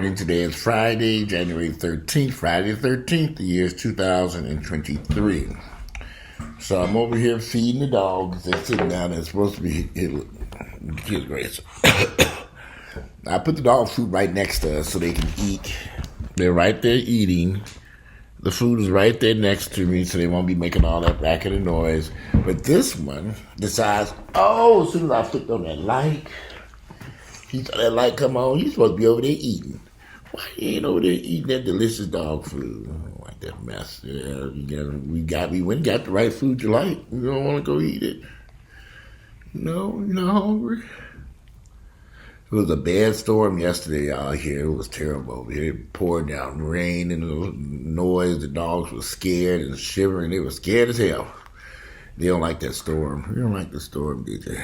morning. Today is Friday, January 13th. Friday the 13th, the year is 2023. So I'm over here feeding the dogs. They're sitting down. They're supposed to be kids' grace. I put the dog food right next to us so they can eat. They're right there eating. The food is right there next to me so they won't be making all that racket and noise. But this one decides, as soon as I flipped on that light, he saw that light come on, you're supposed to be over there eating. Why you ain't over there eating that delicious dog food? I don't like that mess. Yeah, we went and got the right food you like. You don't want to go eat it? No, you're not hungry? It was a bad storm yesterday out here. It was terrible over here. It poured down rain and the noise. The dogs were scared and shivering. They were scared as hell. They don't like that storm. You don't like the storm, did you?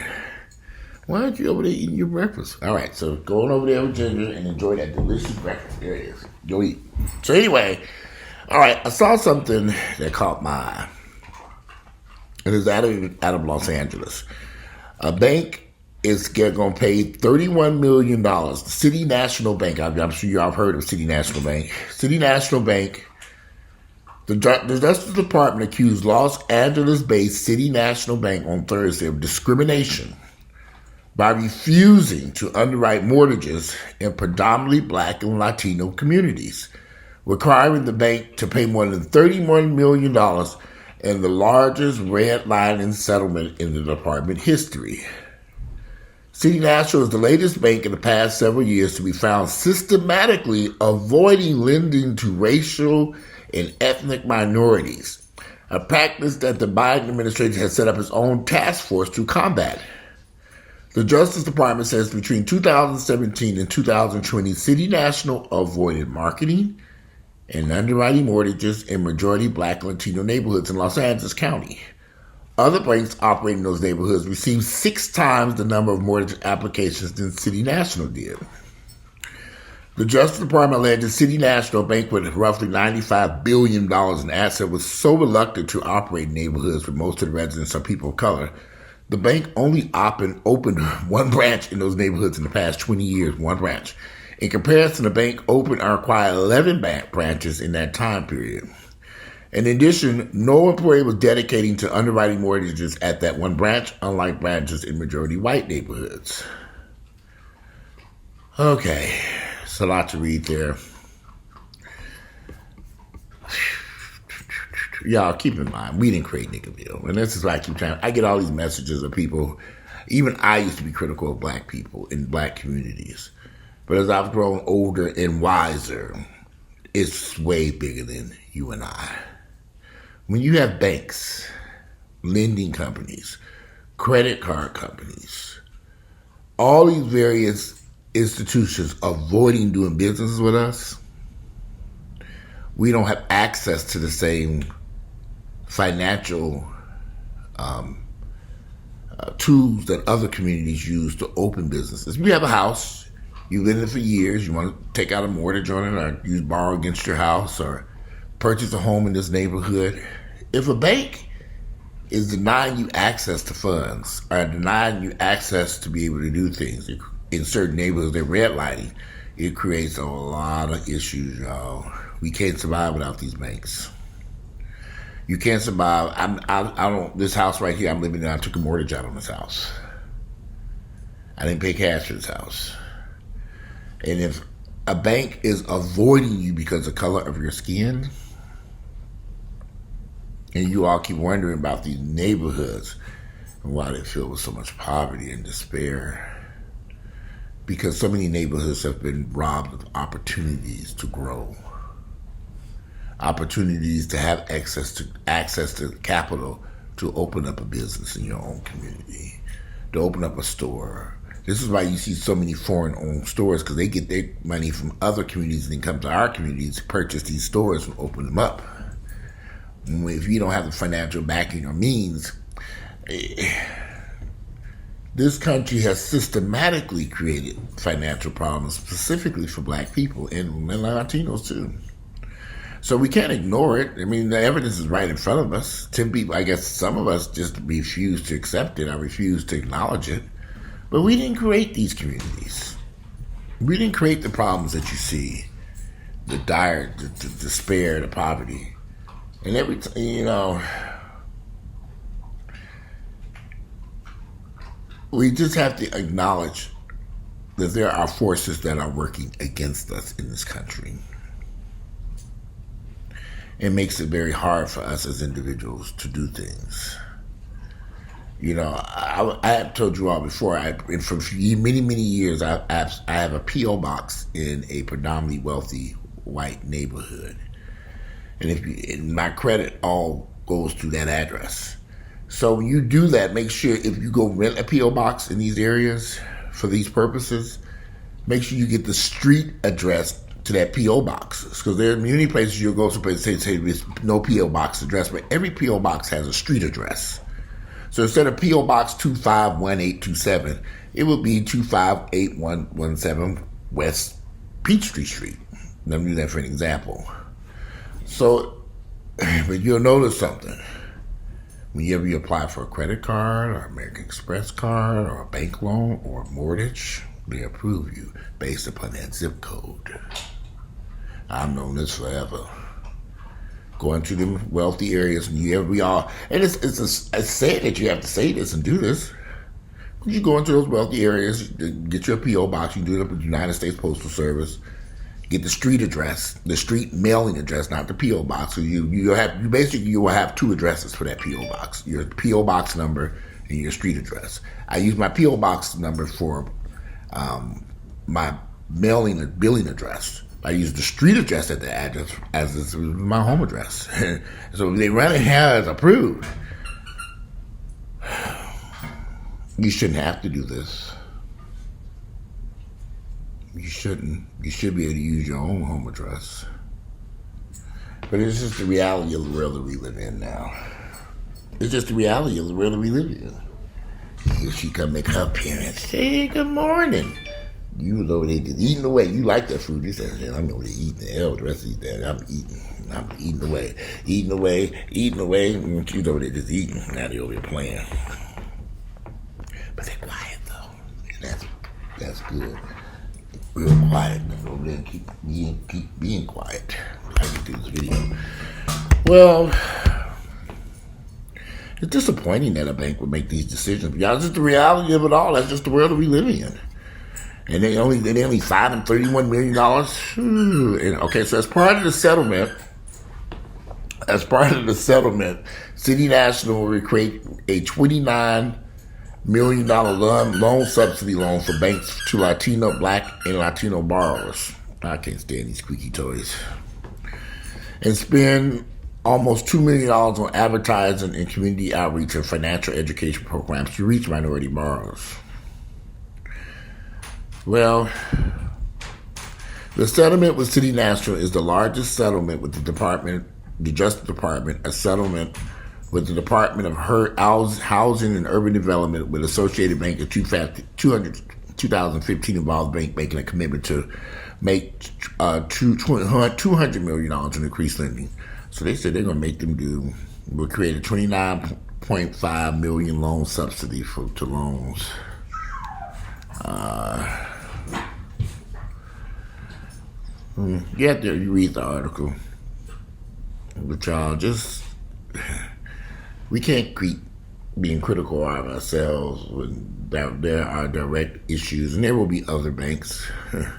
Why aren't you over there eating your breakfast? All right, so go on over there with Ginger and enjoy that delicious breakfast. There it is. Go eat. So anyway, all right, I saw something that caught my eye. It is out of Los Angeles. A bank is going to pay $31 million. The City National Bank, I'm sure y'all have heard of City National Bank. City National Bank, the Justice Department accused Los Angeles-based City National Bank on Thursday of discrimination by refusing to underwrite mortgages in predominantly Black and Latino communities, requiring the bank to pay more than $31 million in the largest redlining settlement in the department history. City National is the latest bank in the past several years to be found systematically avoiding lending to racial and ethnic minorities, a practice that the Biden administration has set up its own task force to combat. The Justice Department says between 2017 and 2020, City National avoided marketing and underwriting mortgages in majority Black and Latino neighborhoods in Los Angeles County. Other banks operating in those neighborhoods received 6 times the number of mortgage applications than City National did. The Justice Department alleges City National Bank, with roughly $95 billion in assets, was so reluctant to operate in neighborhoods where most of the residents are people of color. The bank only opened one branch in those neighborhoods in the past 20 years, one branch. In comparison, the bank opened or acquired 11 branches in that time period. In addition, no employee was dedicating to underwriting mortgages at that one branch, unlike branches in majority white neighborhoods. Okay, it's a lot to read there. Y'all, keep in mind, we didn't create Niggaville. And this is why I get all these messages of people. Even I used to be critical of black people in black communities. But as I've grown older and wiser, it's way bigger than you and I. When you have banks, lending companies, credit card companies, all these various institutions avoiding doing business with us, we don't have access to the same financial tools that other communities use to open businesses. You have a house, you live in it for years, you want to take out a mortgage on it or borrow against your house or purchase a home in this neighborhood. If a bank is denying you access to funds or denying you access to be able to do things in certain neighborhoods, they're redlining, it creates a lot of issues, y'all. We can't survive without these banks. You can't survive. This house right here I'm living in, I took a mortgage out on this house. I didn't pay cash for this house. And if a bank is avoiding you because of the color of your skin, and you all keep wondering about these neighborhoods and why they filled with so much poverty and despair, because so many neighborhoods have been robbed of opportunities to grow, opportunities to have access to capital to open up a business in your own community, to open up a store. This is why you see so many foreign-owned stores, because they get their money from other communities and then come to our communities to purchase these stores and open them up. If you don't have the financial backing or means, this country has systematically created financial problems specifically for black people and Latinos too. So we can't ignore it. I mean, the evidence is right in front of us. 10 people, I guess some of us just refuse to accept it. I refuse to acknowledge it. But we didn't create these communities. We didn't create the problems that you see, the dire, the despair, the poverty. And every time, we just have to acknowledge that there are forces that are working against us in this country. It makes it very hard for us as individuals to do things. I have told you all before, for many, many years, I have a P.O. box in a predominantly wealthy white neighborhood. And my credit all goes to that address. So when you do that, make sure if you go rent a P.O. box in these areas for these purposes, make sure you get the street address to that P.O. box. Because there are many places you'll go to say there's no P.O. box address, but every P.O. box has a street address. So instead of P.O. Box 251827, it would be 258117 West Peachtree Street. Let me do that for an example. So, but you'll notice something. Whenever you apply for a credit card or American Express card or a bank loan or a mortgage, they approve you based upon that zip code. I've known this forever. Going to them wealthy areas, and it's sad that you have to say this and do this. When you go into those wealthy areas, get your P.O. box. You do it up with the United States Postal Service. Get the street address, the street mailing address, not the P.O. box. So you will have two addresses for that P.O. box: your P.O. box number and your street address. I use my P.O. box number for my mailing and billing address. I use the street address at the address as my home address. So they run it as approved. You shouldn't have to do this. You shouldn't. You should be able to use your own home address. But it's just the reality of the world that we live in now. It's just the reality of the world that we live in. Here she come make her appearance. Say good morning. You was over there just eating away. You like that food. You said, I'm over there eating the hell the rest of these days. I'm eating away. And she's over there just eating. Now they over there playing. But they're quiet though. And that's good. Real quiet. Over there and keep being quiet. I can do this video. Well, it's disappointing that a bank would make these decisions. But that's just the reality of it all. That's just the world that we live in. And they only fined him $31 million. Okay, so as part of the settlement, City National will create a $29 million loan subsidy loan for banks to Latino, Black and Latino borrowers. I can't stand these squeaky toys. And spend almost $2 million on advertising and community outreach and financial education programs to reach minority borrowers. Well, the settlement with City National is the largest settlement with the Justice Department, a settlement with the Department of Housing and Urban Development with Associated Bank in 2015 involved bank making a commitment to make $200 million in increased lending. So they said they're going to make them we'll create a $29.5 million loan subsidy to loans. You have to read the article. But y'all, we can't keep being critical of ourselves when there are direct issues, and there will be other banks that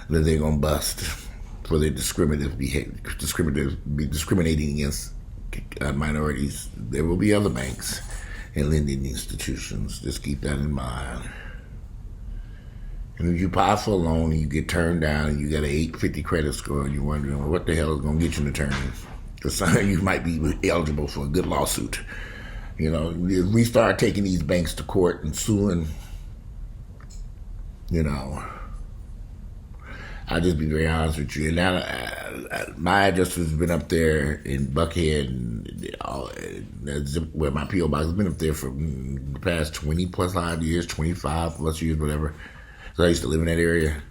they're going to bust for their discriminating against minorities. There will be other banks and lending institutions. Just keep that in mind. And if you apply for a loan and you get turned down and you got an 850 credit score and you're wondering, well, what the hell is going to get you an attorney? Because you might be eligible for a good lawsuit. If we start taking these banks to court and suing, I'll just be very honest with you. And now, my address has been up there in Buckhead, where my P.O. box has been up there for the past 20 plus odd years, 25 plus years, whatever. So I used to live in that area.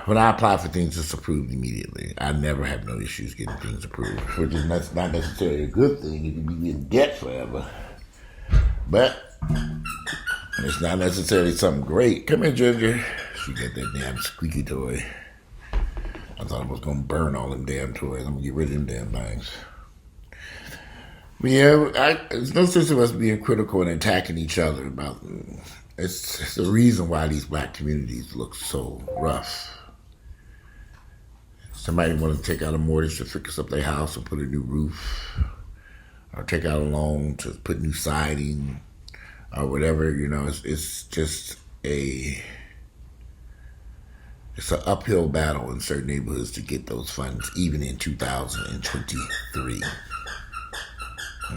When I apply for things, it's approved immediately. I never have no issues getting things approved, which is not necessarily a good thing. You can be in debt forever. But it's not necessarily something great. Come here, Ginger. She got that damn squeaky toy. I thought I was going to burn all them damn toys. I'm going to get rid of them damn things. But yeah, there's no sense of us being critical and attacking each other about it's the reason why these black communities look so rough. Somebody want to take out a mortgage to fix up their house and put a new roof, or take out a loan to put new siding, or whatever. It's just it's an uphill battle in certain neighborhoods to get those funds, even in 2023.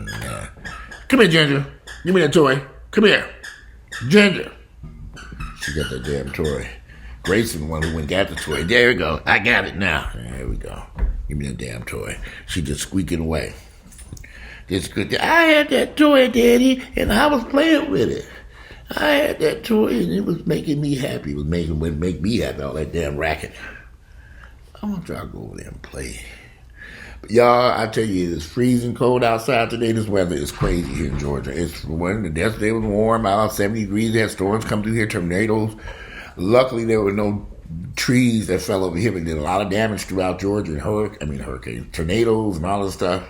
Yeah. Come here, Ginger. Give me that toy. Come here. Ginger. She got that damn toy. Grayson, the one who went and got the toy. There we go. I got it now. There we go. Give me that damn toy. She just squeaking away. Just good. I had that toy, Daddy, and I was playing with it. I had that toy, and it was making me happy. It was make me happy, all that damn racket. I'm going to try to go over there and play. But y'all, I tell you, it's freezing cold outside today. This weather is crazy here in Georgia. It's the yesterday was warm, about 70 degrees. They had storms come through here, tornadoes. Luckily, there were no trees that fell over here, but did a lot of damage throughout Georgia. Hurricanes, tornadoes, and all this stuff.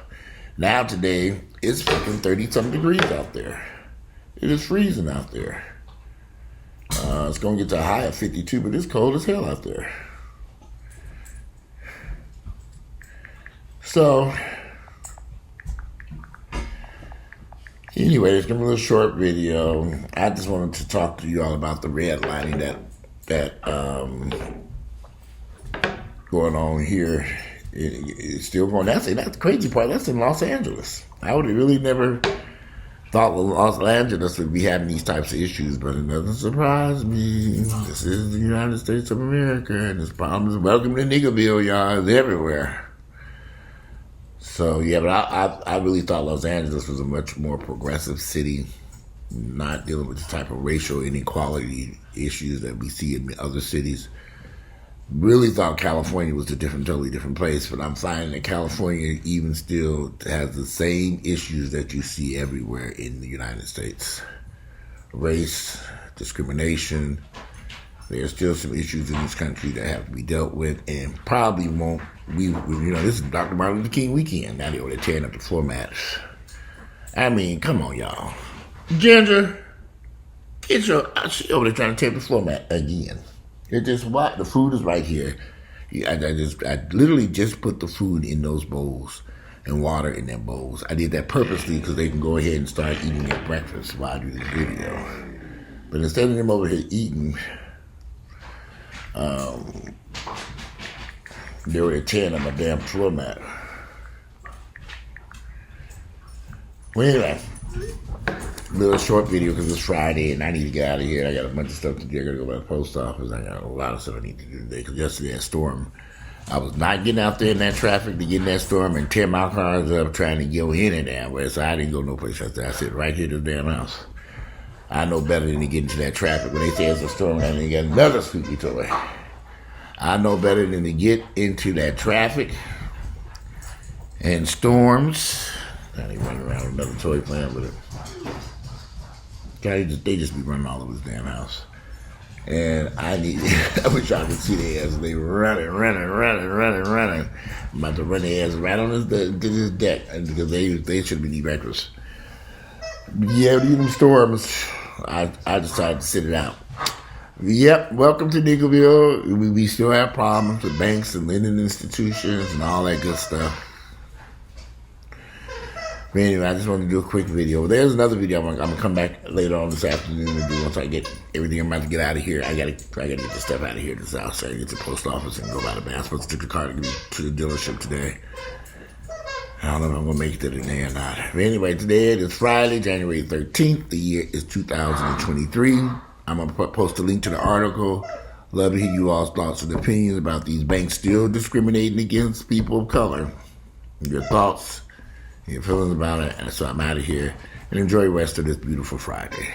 Now today, it's fucking 30-something degrees out there. It is freezing out there. It's going to get to a high of 52, but it's cold as hell out there. So, anyway, it's going to be a short video. I just wanted to talk to you all about the redlining that going on here. It's still going. That's the crazy part. That's in Los Angeles. I would have really never thought Los Angeles would be having these types of issues, but it doesn't surprise me. This is the United States of America, and this problem is welcome to Niggaville, y'all. It's everywhere. So, yeah, but I really thought Los Angeles was a much more progressive city, not dealing with the type of racial inequality issues that we see in other cities. Really thought California was a totally different place, but I'm finding that California even still has the same issues that you see everywhere in the United States. Race, discrimination. There's still some issues in this country that have to be dealt with, and probably won't. This is Dr. Martin Luther King weekend. Now they're tearing up the floor mats. I mean, come on, y'all. Ginger, she over there trying to tear the floor mat again. It just what the food is right here. I literally just put the food in those bowls and water in them bowls. I did that purposely because they can go ahead and start eating their breakfast while I do this video. But instead of them over here eating, they were tearing up my damn floor mat. Well, anyway, little short video because it's Friday and I need to get out of here. I got a bunch of stuff to do. I got to go by the post office. I got a lot of stuff I need to do today because yesterday that storm, I was not getting out there in that traffic to get in that storm and tear my cars up trying to go in and down where, so I didn't go no place else. I sit right here to the damn house. I know better than to get into that traffic when they say it's a storm and they got another squeaky toy. I know better than to get into that traffic and storms. Now they running around with another toy playing with it. They just be running all over this damn house. And I wish I could see their ass. They running. I'm about to run their ass right on this deck because they should be reckless. Yeah, these storms, I decided to sit it out. Yep, welcome to Niggaville. We still have problems with banks and lending institutions and all that good stuff. But anyway, I just wanted to do a quick video. There's another video I'm gonna come back later on this afternoon and do once I get everything. I'm about to get out of here. I gotta get this stuff out of here this house. I gotta get to the post office and go by the bank. I'm supposed to take the car to the dealership today. I don't know if I'm gonna make it today or not. But anyway, today it is Friday, January 13th. The year is 2023. I'm gonna post a link to the article. Love to hear you all's thoughts and opinions about these banks still discriminating against people of color. Your thoughts, your feelings about it. And so I'm out of here. And enjoy the rest of this beautiful Friday.